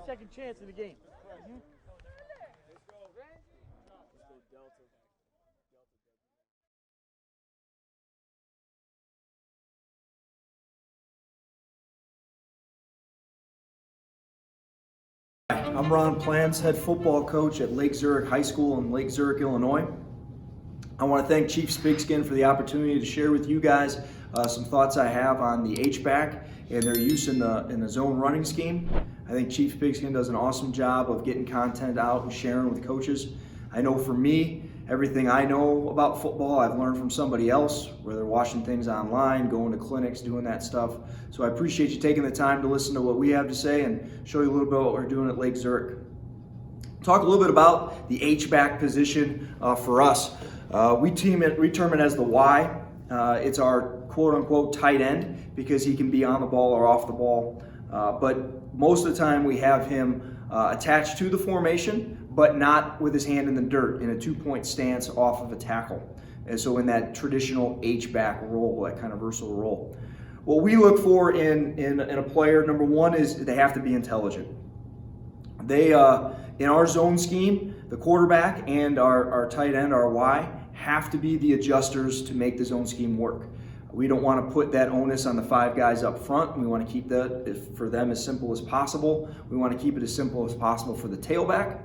second chance in the game. I'm Ron Planz, head football coach at Lake Zurich High School in Lake Zurich, Illinois. I want to thank Chief Spigskin for the opportunity to share with you guys some thoughts I have on the H-back and their use in the zone running scheme. I think Chief Spigskin does an awesome job of getting content out and sharing with coaches. I know for me, everything I know about football, I've learned from somebody else, where they're watching things online, going to clinics, doing that stuff. So I appreciate you taking the time to listen to what we have to say and show you a little bit what we're doing at Lake Zurich. Talk a little bit about the H-back position for us. We term it as the Y. It's our quote-unquote tight end because he can be on the ball or off the ball. But most of the time we have him attached to the formation, but not with his hand in the dirt in a two-point stance off of a tackle. And so in that traditional H-back role, that kind of versatile role. What we look for in a player, number one, is they have to be intelligent. They, in our zone scheme, the quarterback and our tight end, our Y, have to be the adjusters to make the zone scheme work. We don't want to put that onus on the five guys up front. We want to keep that for them as simple as possible. We want to keep it as simple as possible for the tailback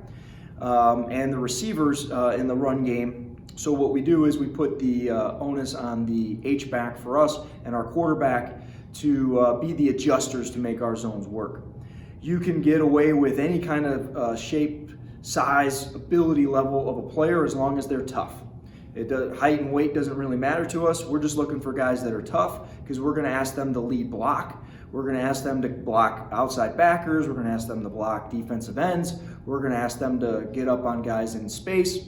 and the receivers in the run game. So what we do is we put the onus on the H-back for us and our quarterback to be the adjusters to make our zones work. You can get away with any kind of shape, size, ability level of a player as long as they're tough. Height and weight doesn't really matter to us. We're just looking for guys that are tough because we're going to ask them to lead block. We're going to ask them to block outside backers. We're going to ask them to block defensive ends. We're going to ask them to get up on guys in space.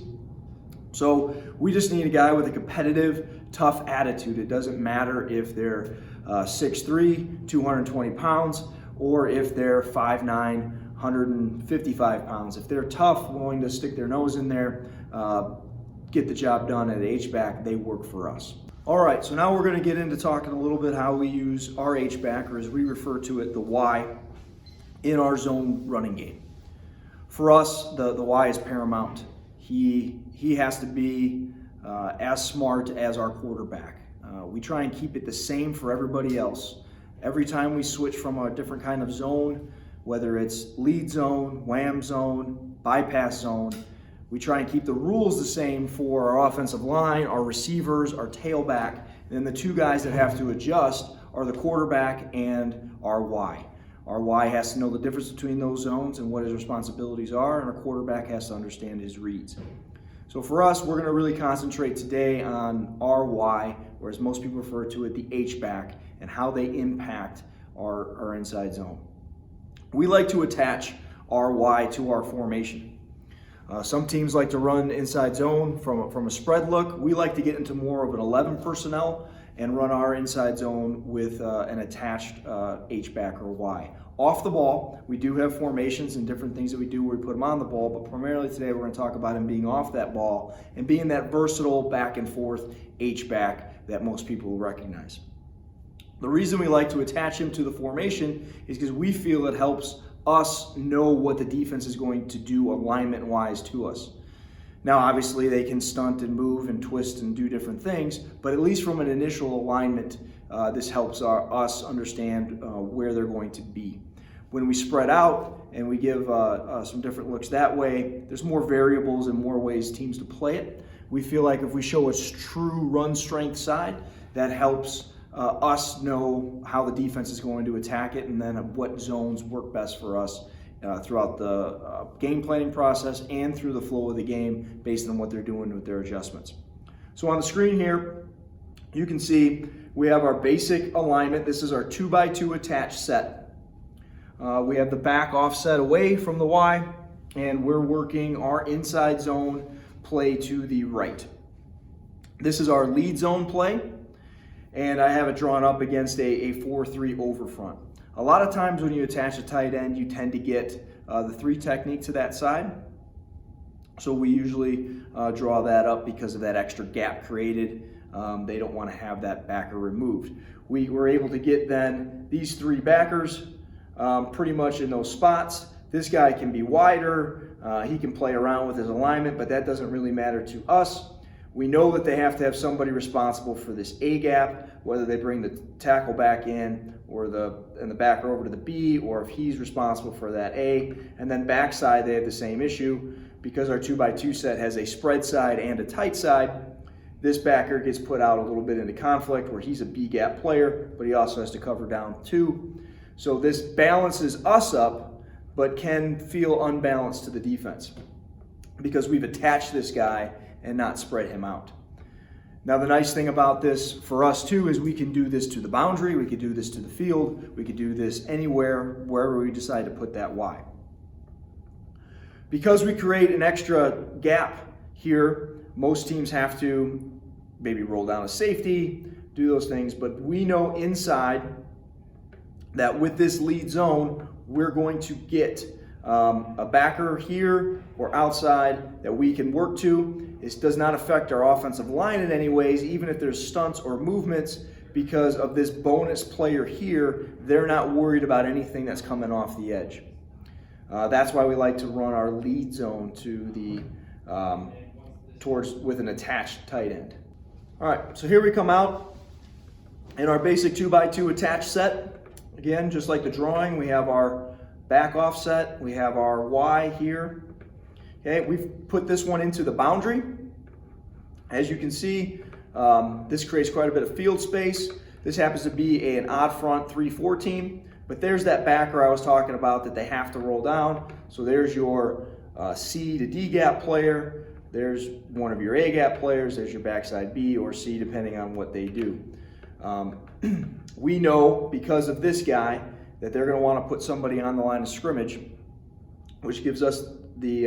So we just need a guy with a competitive, tough attitude. It doesn't matter if they're 6'3", 220 pounds, or if they're 5'9", 155 pounds. If they're tough, willing to stick their nose in there, get the job done at H-back, they work for us. All right, so now we're going to get into talking a little bit how we use our H-back, or as we refer to it, the Y, in our zone running game. For us, the Y is paramount. He has to be as smart as our quarterback. We try and keep it the same for everybody else. Every time we switch from a different kind of zone, whether it's lead zone, wham zone, bypass zone, we try and keep the rules the same for our offensive line, our receivers, our tailback. And then the two guys that have to adjust are the quarterback and our Y. Our Y has to know the difference between those zones and what his responsibilities are, and our quarterback has to understand his reads. So for us, we're going to really concentrate today on our Y, or as most people refer to it, the H-back, and how they impact our inside zone. We like to attach our Y to our formation. Some teams like to run inside zone from a spread look. We like to get into more of an 11 personnel and run our inside zone with an attached H-back or Y. Off the ball, we do have formations and different things that we do where we put them on the ball, but primarily today we're going to talk about him being off that ball and being that versatile back and forth H-back that most people will recognize. The reason we like to attach him to the formation is because we feel it helps us know what the defense is going to do alignment-wise to us. Now, obviously, they can stunt and move and twist and do different things, but at least from an initial alignment, this helps us understand where they're going to be. When we spread out and we give some different looks that way, there's more variables and more ways teams to play it. We feel like if we show a true run strength side, that helps us know how the defense is going to attack it and then what zones work best for us throughout the game planning process and through the flow of the game based on what they're doing with their adjustments. So on the screen here, you can see we have our basic alignment. This is our 2x2 attached set. We have the back offset away from the Y, and we're working our inside zone play to the right. This is our lead zone play, and I have it drawn up against a 4-3 over front. A lot of times when you attach a tight end, you tend to get the 3 technique to that side. So we usually draw that up because of that extra gap created. They don't want to have that backer removed. We were able to get then these 3 backers pretty much in those spots. This guy can be wider, he can play around with his alignment, but that doesn't really matter to us. We know that they have to have somebody responsible for this A gap, whether they bring the tackle back in or the backer over to the B, or if he's responsible for that A. And then backside, they have the same issue. Because our 2x2 set has a spread side and a tight side, this backer gets put out a little bit into conflict where he's a B gap player, but he also has to cover down too. So this balances us up, but can feel unbalanced to the defense because we've attached this guy and not spread him out. Now the nice thing about this for us too is we can do this to the boundary, we could do this to the field, we could do this anywhere, wherever we decide to put that Y. Because we create an extra gap here, most teams have to maybe roll down a safety, do those things, but we know inside that with this lead zone, we're going to get a backer here or outside that we can work to. This does not affect our offensive line in any ways, even if there's stunts or movements, because of this bonus player here, they're not worried about anything that's coming off the edge. That's why we like to run our lead zone to the with an attached tight end. All right, so here we come out in our basic 2x2 attached set. Again, just like the drawing, we have our back offset, we have our Y here. Okay, we've put this one into the boundary. As you can see, this creates quite a bit of field space. This happens to be an odd front 3-4 team, but there's that backer I was talking about that they have to roll down. So there's your C to D gap player. There's one of your A gap players. There's your backside B or C, depending on what they do. We know because of this guy that they're going to want to put somebody on the line of scrimmage, which gives us the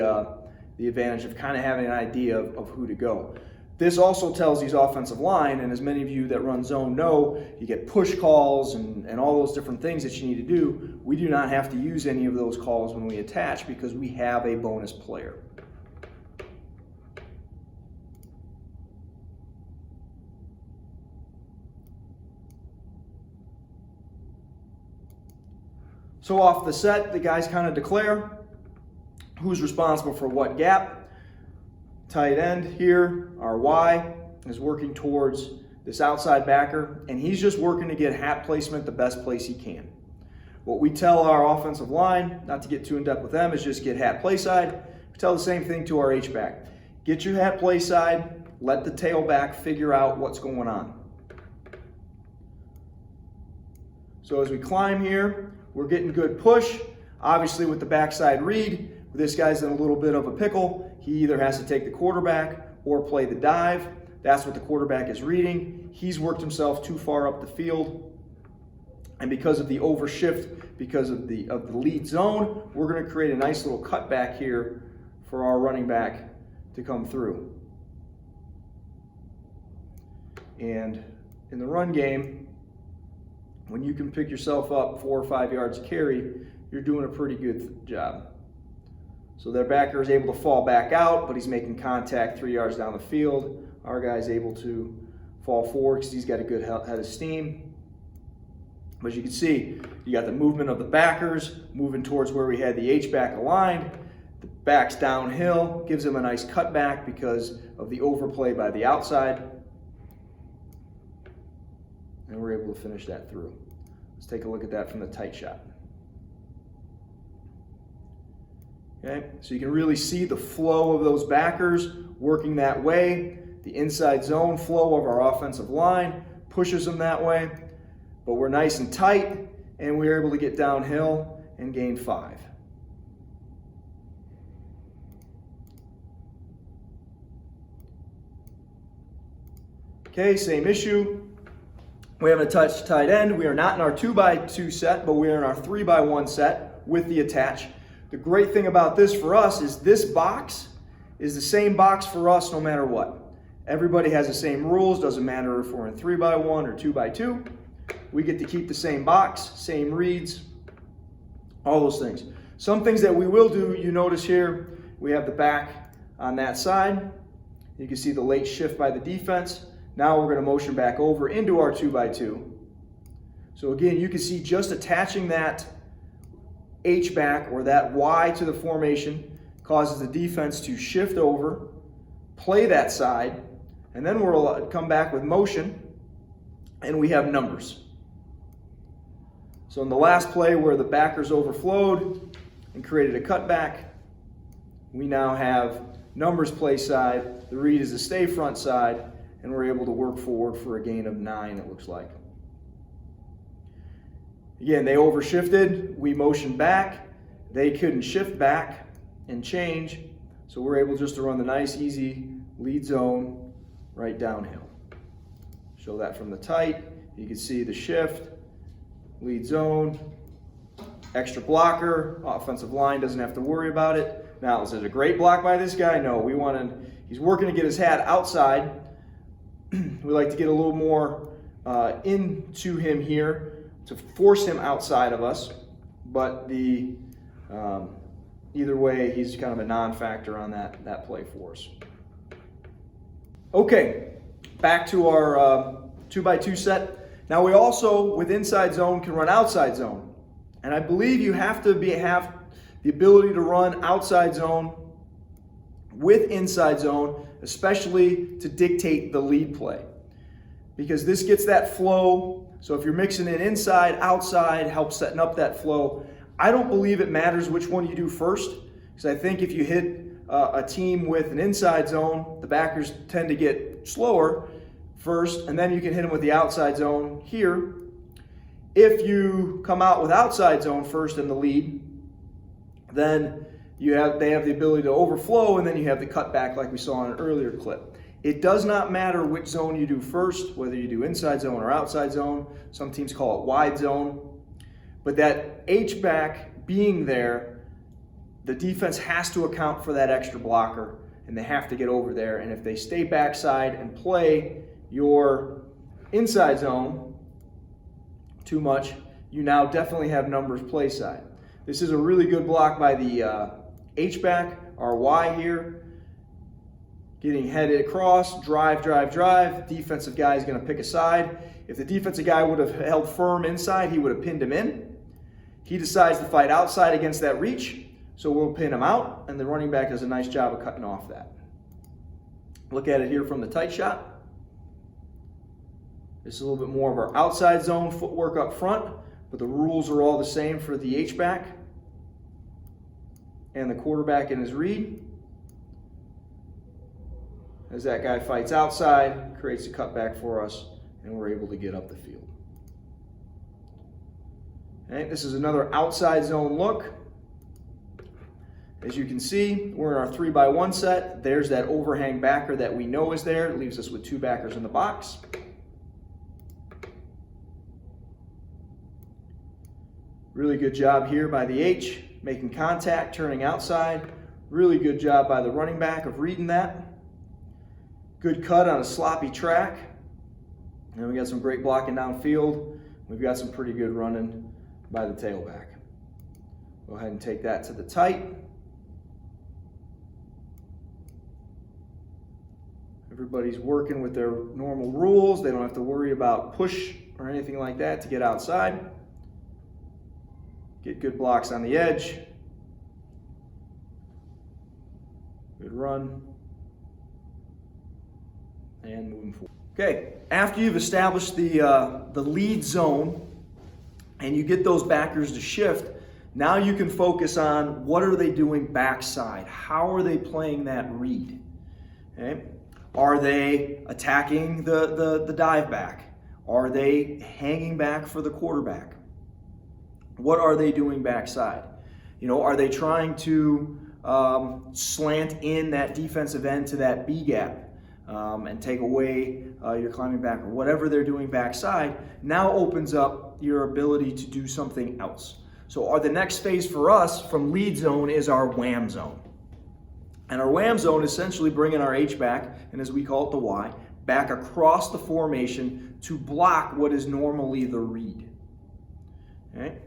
advantage of kind of having an idea of who to go. This also tells these offensive line, and as many of you that run zone know, you get push calls and all those different things that you need to do. We do not have to use any of those calls when we attach because we have a bonus player. So off the set, the guys kind of declare who's responsible for what gap. Tight end here, our Y, is working towards this outside backer, and he's just working to get hat placement the best place he can. What we tell our offensive line, not to get too in depth with them, is just get hat play side. We tell the same thing to our H-back. Get your hat play side, let the tailback figure out what's going on. So as we climb here, we're getting good push. Obviously with the backside read, this guy's in a little bit of a pickle. He either has to take the quarterback or play the dive. That's what the quarterback is reading. He's worked himself too far up the field. And because of the overshift, because of the lead zone, we're going to create a nice little cutback here for our running back to come through. And in the run game, when you can pick yourself up 4 or 5 yards a carry, you're doing a pretty good job. So their backer is able to fall back out, but he's making contact 3 yards down the field. Our guy's able to fall forward because he's got a good head of steam. But as you can see, you got the movement of the backers moving towards where we had the H-back aligned. The back's downhill, gives him a nice cutback because of the overplay by the outside. And we're able to finish that through. Let's take a look at that from the tight shot. Okay, so you can really see the flow of those backers working that way. The inside zone flow of our offensive line pushes them that way. But we're nice and tight, and we're able to get downhill and gain 5. Okay, same issue. We have a touch tight end. We are not in our 2x2 set, but we are in our 3x1 set with the attach. The great thing about this for us is this box is the same box for us no matter what. Everybody has the same rules. Doesn't matter if we're in 3x1 or 2x2. We get to keep the same box, same reads, all those things. Some things that we will do, you notice here, we have the back on that side. You can see the late shift by the defense. Now we're going to motion back over into our 2x2. So again, you can see just attaching that H-back, or that Y to the formation, causes the defense to shift over, play that side, and then we'll come back with motion, and we have numbers. So in the last play where the backers overflowed and created a cutback, we now have numbers play side, the read is the stay front side, and we're able to work forward for a gain of 9, it looks like. Again, they overshifted, we motioned back, they couldn't shift back and change, so we're able just to run the nice, easy lead zone right downhill. Show that from the tight, you can see the shift, lead zone, extra blocker, offensive line doesn't have to worry about it. Now, is it a great block by this guy? No, he's working to get his hat outside. We like to get a little more into him here to force him outside of us, but either way, he's kind of a non-factor on that play for us. Okay, back to our 2x2 set. Now we also, with inside zone, can run outside zone. And I believe you have to have the ability to run outside zone with inside zone, especially to dictate the lead play. Because this gets that flow. So if you're mixing in inside, outside, helps setting up that flow. I don't believe it matters which one you do first, because I think if you hit a team with an inside zone, the backers tend to get slower first, and then you can hit them with the outside zone here. If you come out with outside zone first in the lead, then they have the ability to overflow, and then you have the cutback like we saw in an earlier clip. It does not matter which zone you do first, whether you do inside zone or outside zone. Some teams call it wide zone. But that H-back being there, the defense has to account for that extra blocker, and they have to get over there. And if they stay backside and play your inside zone too much, you now definitely have numbers play side. This is a really good block by the H-back, our Y here. Getting headed across, drive. Defensive guy is going to pick a side. If the defensive guy would have held firm inside, he would have pinned him in. He decides to fight outside against that reach, so we'll pin him out, and the running back does a nice job of cutting off that. Look at it here from the tight shot. This is a little bit more of our outside zone footwork up front, but the rules are all the same for the H-back and the quarterback in his read. As that guy fights outside, creates a cutback for us, and we're able to get up the field. Okay, this is another outside zone look. As you can see, we're in our 3x1 set. There's that overhang backer that we know is there. It leaves us with 2 backers in the box. Really good job here by the H, making contact, turning outside. Really good job by the running back of reading that. Good cut on a sloppy track. And we got some great blocking downfield. We've got some pretty good running by the tailback. Go ahead and take that to the tight. Everybody's working with their normal rules. They don't have to worry about push or anything like that to get outside. Get good blocks on the edge. Good run. And moving forward. Okay, after you've established the lead zone and you get those backers to shift, now you can focus on what are they doing backside? How are they playing that read? Okay? Are they attacking the dive back? Are they hanging back for the quarterback? What are they doing backside? Are they trying to slant in that defensive end to that B gap and take away your climbing back, or whatever they're doing backside, now opens up your ability to do something else. So the next phase for us from lead zone is our Wham zone. And our Wham zone is essentially bringing our H back, and as we call it the Y, back across the formation to block what is normally the read. Okay?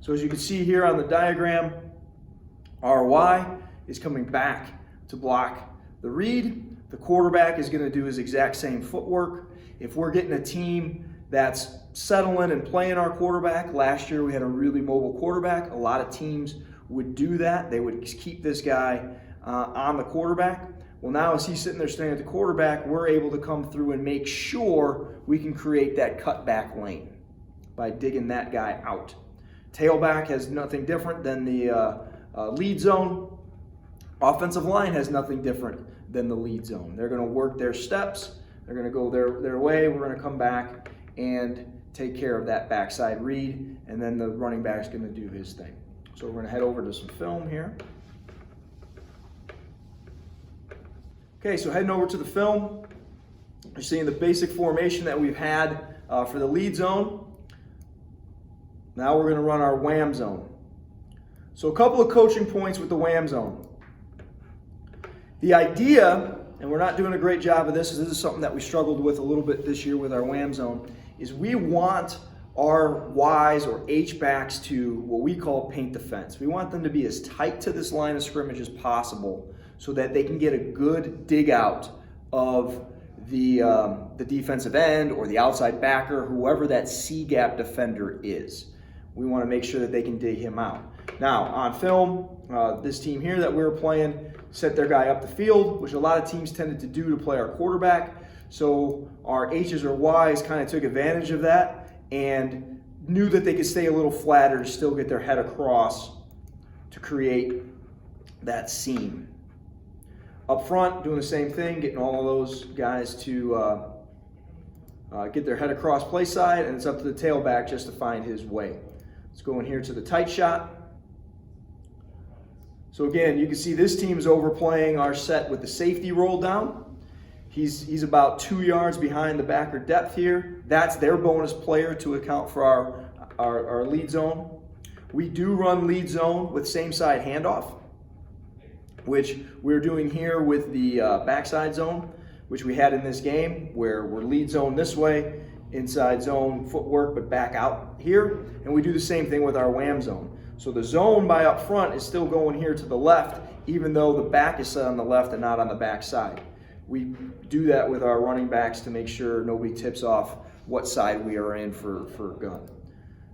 So as you can see here on the diagram, our Y is coming back to block the read. The quarterback is going to do his exact same footwork. If we're getting a team that's settling and playing our quarterback. Last year we had a really mobile quarterback. A lot of teams would do that. They would keep this guy on the quarterback. Well, now as he's sitting there standing at the quarterback, we're able to come through and make sure we can create that cutback lane by digging that guy out. Tailback has nothing different than the lead zone. Offensive line has nothing different than the lead zone. They're going to work their steps. They're going to go their way. We're going to come back and take care of that backside read, and then the running back's going to do his thing. So we're going to head over to some film here. Okay, so heading over to the film, you're seeing the basic formation that we've had for the lead zone. Now we're going to run our Wham zone. So a couple of coaching points with the Wham zone. The idea, and we're not doing a great job of this is something that we struggled with a little bit this year with our Wham zone, is we want our Ys or H-backs to what we call paint the fence. We want them to be as tight to this line of scrimmage as possible so that they can get a good dig out of the defensive end or the outside backer, whoever that C-gap defender is. We want to make sure that they can dig him out. Now, on film, this team here that we were playing set their guy up the field, which a lot of teams tended to do to play our quarterback. So our H's or Y's kind of took advantage of that and knew that they could stay a little flatter to still get their head across to create that seam. Up front, doing the same thing, getting all of those guys to get their head across play side, and it's up to the tailback just to find his way. Let's go in here to the tight shot. So again, you can see this team is overplaying our set with the safety roll down. He's about 2 yards behind the backer depth here. That's their bonus player to account for our lead zone. We do run lead zone with same side handoff, which we're doing here with the backside zone, which we had in this game, where we're lead zone this way, inside zone footwork, but back out here. And we do the same thing with our Wham zone. So the zone by up front is still going here to the left, even though the back is set on the left and not on the back side. We do that with our running backs to make sure nobody tips off what side we are in for gun.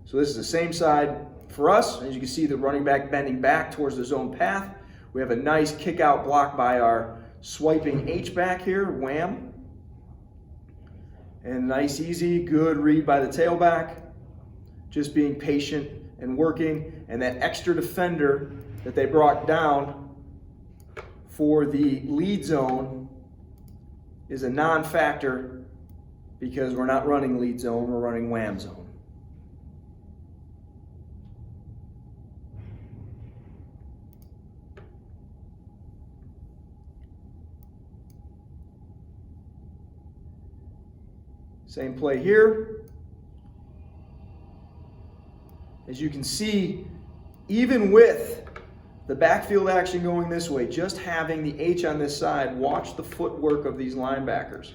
So this is the same side for us. As you can see, the running back bending back towards the zone path. We have a nice kick out block by our swiping H-back here, Wham. And nice, easy, good read by the tailback. Just being patient and working. And that extra defender that they brought down for the lead zone is a non-factor because we're not running lead zone, we're running Wham zone. Same play here. As you can see, even with the backfield action going this way, just having the H on this side, watch the footwork of these linebackers.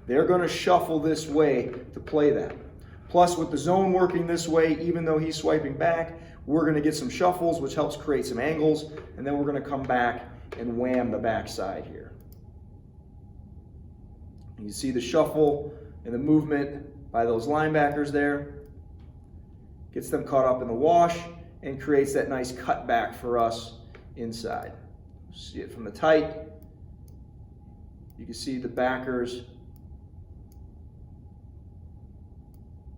They're going to shuffle this way to play that. Plus, with the zone working this way, even though he's swiping back, we're going to get some shuffles, which helps create some angles, and then we're going to come back and Wham the backside here. You see the shuffle and the movement by those linebackers there. Gets them caught up in the wash and creates that nice cutback for us inside. See it from the tight. You can see the backers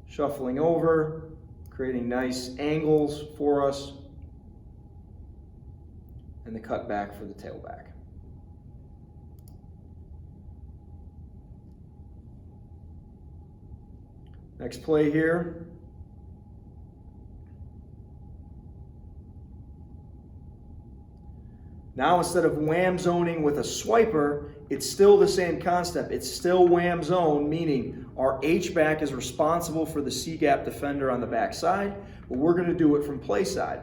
shuffling over, creating nice angles for us, and the cutback for the tailback. Next play here. Now instead of Wham zoning with a swiper, it's still the same concept. It's still Wham zone, meaning our H-back is responsible for the C-gap defender on the backside, but we're going to do it from play side.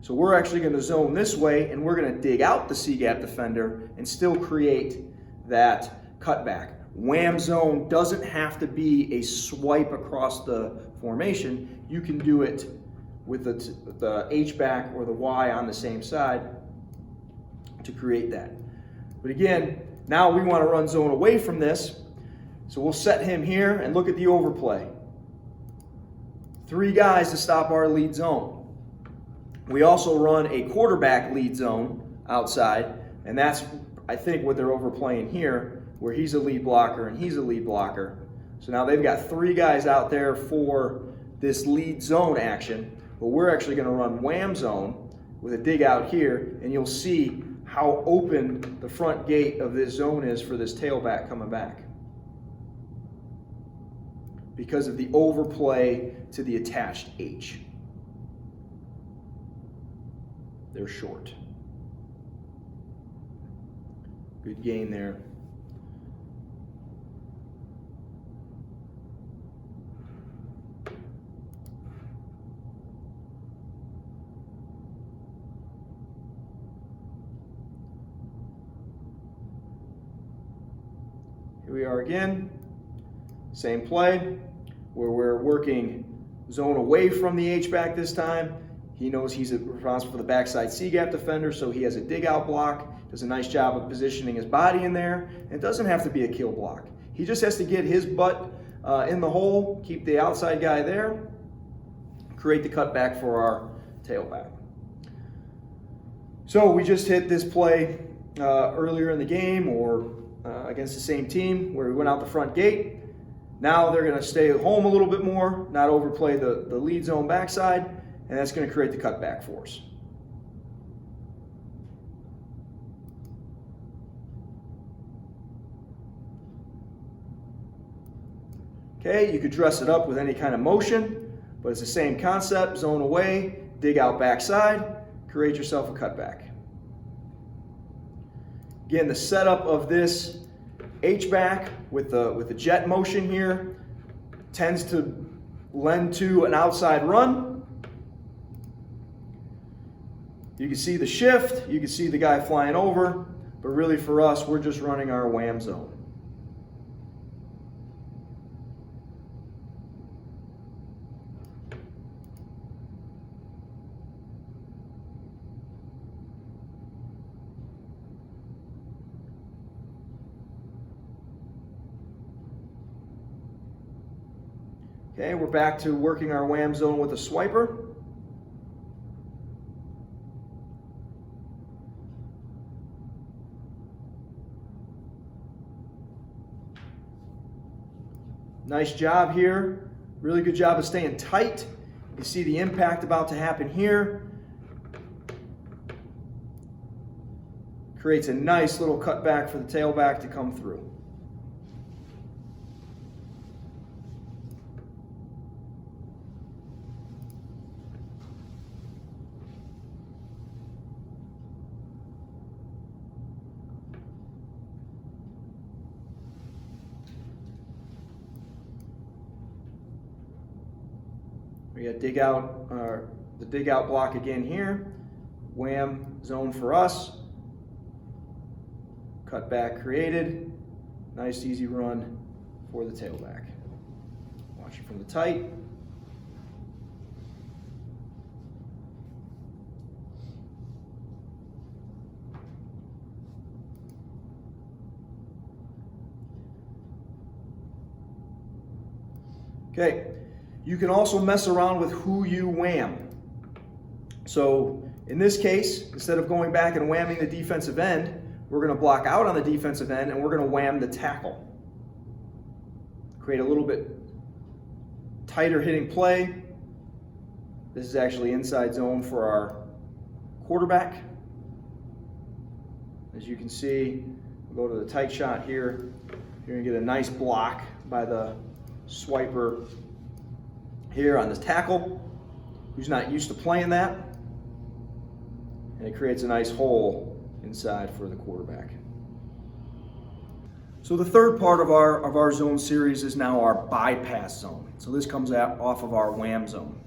So we're actually going to zone this way, and we're going to dig out the C-gap defender and still create that cutback. Wham zone doesn't have to be a swipe across the formation. You can do it with the H-back or the Y on the same side to create that. But again, now we want to run zone away from this. So we'll set him here and look at the overplay. 3 guys to stop our lead zone. We also run a quarterback lead zone outside, and that's, I think, what they're overplaying here, where he's a lead blocker and he's a lead blocker. So now they've got 3 guys out there for this lead zone action, but we're actually going to run wham zone with a dig out here, and you'll see how open the front gate of this zone is for this tailback coming back because of the overplay to the attached H. They're short. Good gain there. Here we are again. Same play where we're working zone away from the H-back this time. He knows he's responsible for the backside C-gap defender, so he has a dig-out block, does a nice job of positioning his body in there, and it doesn't have to be a kill block. He just has to get his butt in the hole, keep the outside guy there, create the cutback for our tailback. So we just hit this play earlier in the game or against the same team where we went out the front gate. Now they're going to stay home a little bit more, not overplay the lead zone backside, and that's going to create the cutback for us. Okay, you could dress it up with any kind of motion, but it's the same concept. Zone away, dig out backside, create yourself a cutback. Again, the setup of this H-back with the jet motion here tends to lend to an outside run. You can see the shift, you can see the guy flying over, but really for us, we're just running our wham zone. Okay, we're back to working our wham zone with a swiper. Nice job here. Really good job of staying tight. You can see the impact about to happen here. Creates a nice little cutback for the tailback to come through. We got the dig out block again here. Wham zone for us. Cut back created. Nice easy run for the tailback. Watch it from the tight. Okay. You can also mess around with who you wham. So in this case, instead of going back and whamming the defensive end, we're going to block out on the defensive end and we're going to wham the tackle. Create a little bit tighter hitting play. This is actually inside zone for our quarterback. As you can see, we'll go to the tight shot here. You're going to get a nice block by the swiper here on this tackle, who's not used to playing that, and it creates a nice hole inside for the quarterback. So the third part of our zone series is now our bypass zone. So this comes out off of our wham zone.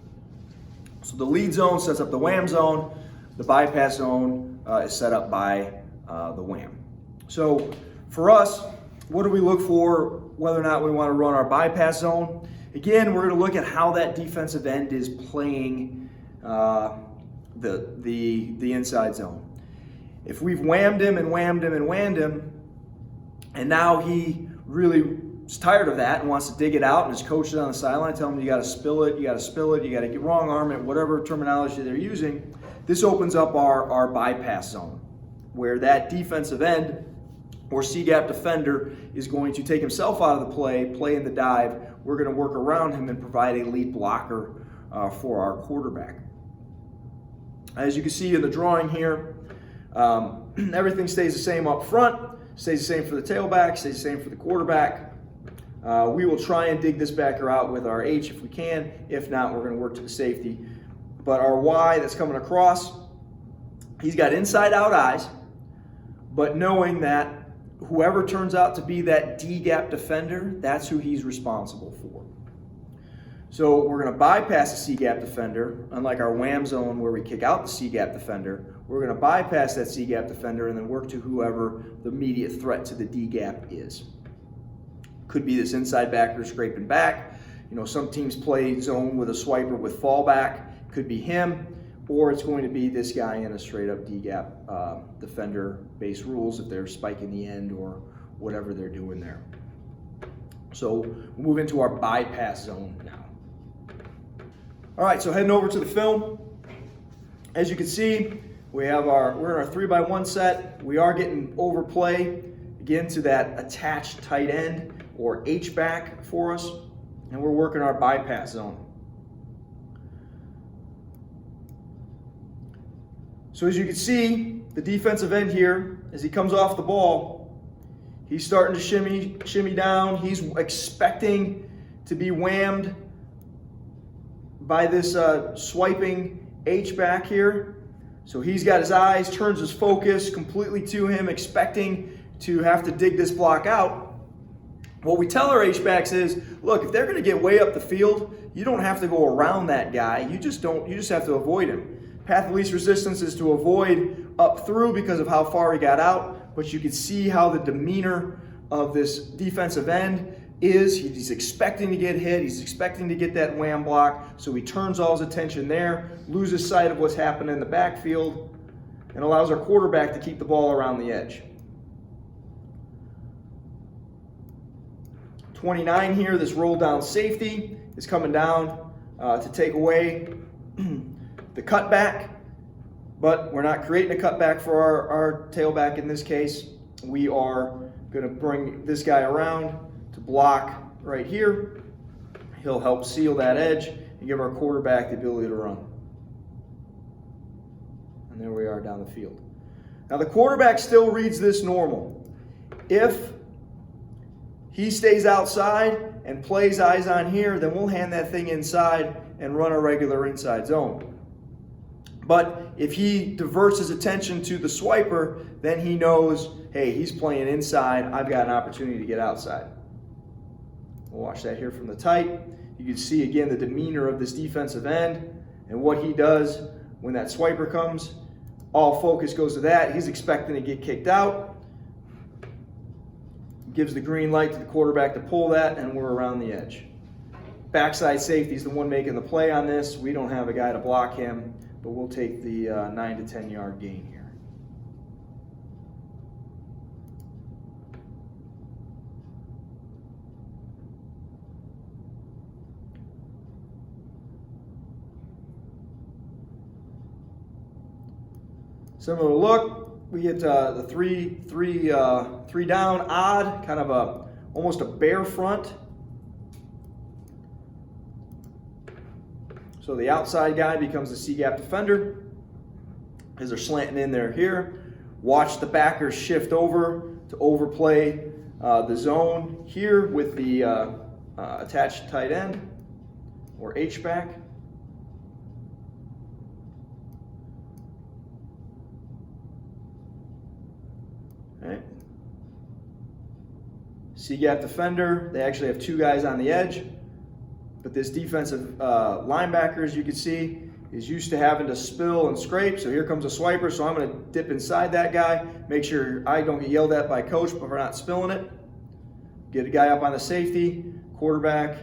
So the lead zone sets up the wham zone, the bypass zone is set up by the wham. So for us, what do we look for whether or not we want to run our bypass zone? Again, we're going to look at how that defensive end is playing the inside zone. If we've whammed him and whammed him and whammed him, and now he really is tired of that and wants to dig it out, and his coach is on the sideline telling him you got to spill it, you got to spill it, you got to get wrong arm it, whatever terminology they're using, this opens up our bypass zone, where that defensive end or C-gap defender is going to take himself out of the play in the dive. We're going to work around him and provide a lead blocker for our quarterback. As you can see in the drawing here, everything stays the same up front, stays the same for the tailback, stays the same for the quarterback. We will try and dig this backer out with our H if we can. If not, we're going to work to the safety. But our Y that's coming across, he's got inside-out eyes, but knowing that whoever turns out to be that D-gap defender, that's who he's responsible for. So we're going to bypass the C-gap defender, unlike our Wham zone where we kick out the C-gap defender. We're going to bypass that C-gap defender and then work to whoever the immediate threat to the D-gap is. Could be this inside backer scraping back. You know, some teams play zone with a swiper with fallback. Could be him, or it's going to be this guy in a straight up D-gap defender base rules if they're spiking the end or whatever they're doing there. So we'll move into our bypass zone now. All right, so heading over to the film. As you can see, we're in our 3x1 set. We are getting overplay again to that attached tight end or H-back for us, and we're working our bypass zone. So as you can see, the defensive end here, as he comes off the ball, he's starting to shimmy down. He's expecting to be whammed by this swiping H-back here. So he's got his eyes, turns his focus completely to him, expecting to have to dig this block out. What we tell our H-backs is, look, if they're going to get way up the field, you don't have to go around that guy. You just have to avoid him. Path of least resistance is to avoid up through because of how far he got out, but you can see how the demeanor of this defensive end is. He's expecting to get hit. He's expecting to get that wham block, so he turns all his attention there, loses sight of what's happening in the backfield, and allows our quarterback to keep the ball around the edge. 29 here, this roll down safety is coming down to take away the cutback, but we're not creating a cutback for our tailback in this case. We are going to bring this guy around to block right here. He'll help seal that edge and give our quarterback the ability to run. And there we are down the field. Now the quarterback still reads this normal. If he stays outside and plays eyes on here, then we'll hand that thing inside and run a regular inside zone. But if he diverts his attention to the swiper, then he knows, hey, he's playing inside. I've got an opportunity to get outside. We'll watch that here from the tight. You can see again the demeanor of this defensive end and what he does when that swiper comes. All focus goes to that. He's expecting to get kicked out. Gives the green light to the quarterback to pull that, and we're around the edge. Backside safety is the one making the play on this. We don't have a guy to block him, but we'll take the 9 to 10 yard gain here. Similar look. We get the three down odd, kind of almost a bear front. So the outside guy becomes the C-gap defender as they're slanting in there here. Watch the backers shift over to overplay the zone here with the attached tight end or H-back. Right. C-gap defender, they actually have two guys on the edge, but this defensive linebacker, as you can see, is used to having to spill and scrape. So here comes a swiper, so I'm going to dip inside that guy, make sure I don't get yelled at by coach, but we're not spilling it. Get a guy up on the safety, quarterback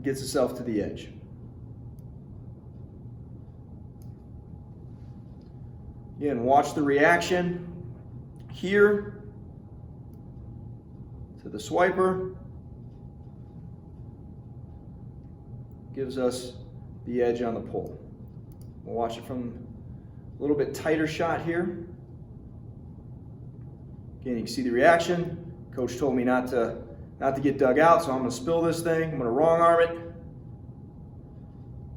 gets himself to the edge. Again, watch the reaction here to the swiper. gives us the edge on the pull. We'll watch it from a little bit tighter shot here. Again, you can see the reaction. Coach told me not to get dug out, so I'm going to spill this thing. I'm going to wrong arm it.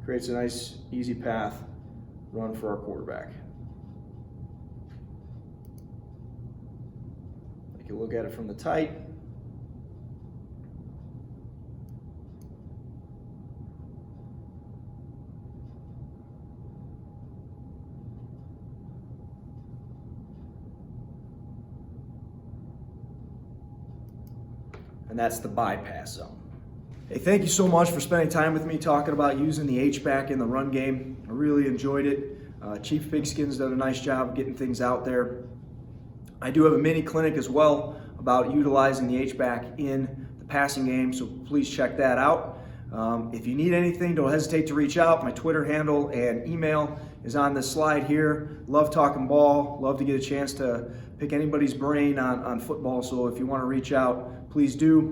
Creates a nice, easy path run for our quarterback. Take a look at it from the tight. And that's the bypass zone. Hey, thank you so much for spending time with me talking about using the H-back in the run game. I really enjoyed it. Chief Pigskin's done a nice job of getting things out there. I do have a mini clinic as well about utilizing the H-back in the passing game, so please check that out. If you need anything, don't hesitate to reach out. My Twitter handle and email is on this slide here. Love talking ball, love to get a chance to pick anybody's brain on football, so if you want to reach out, please do.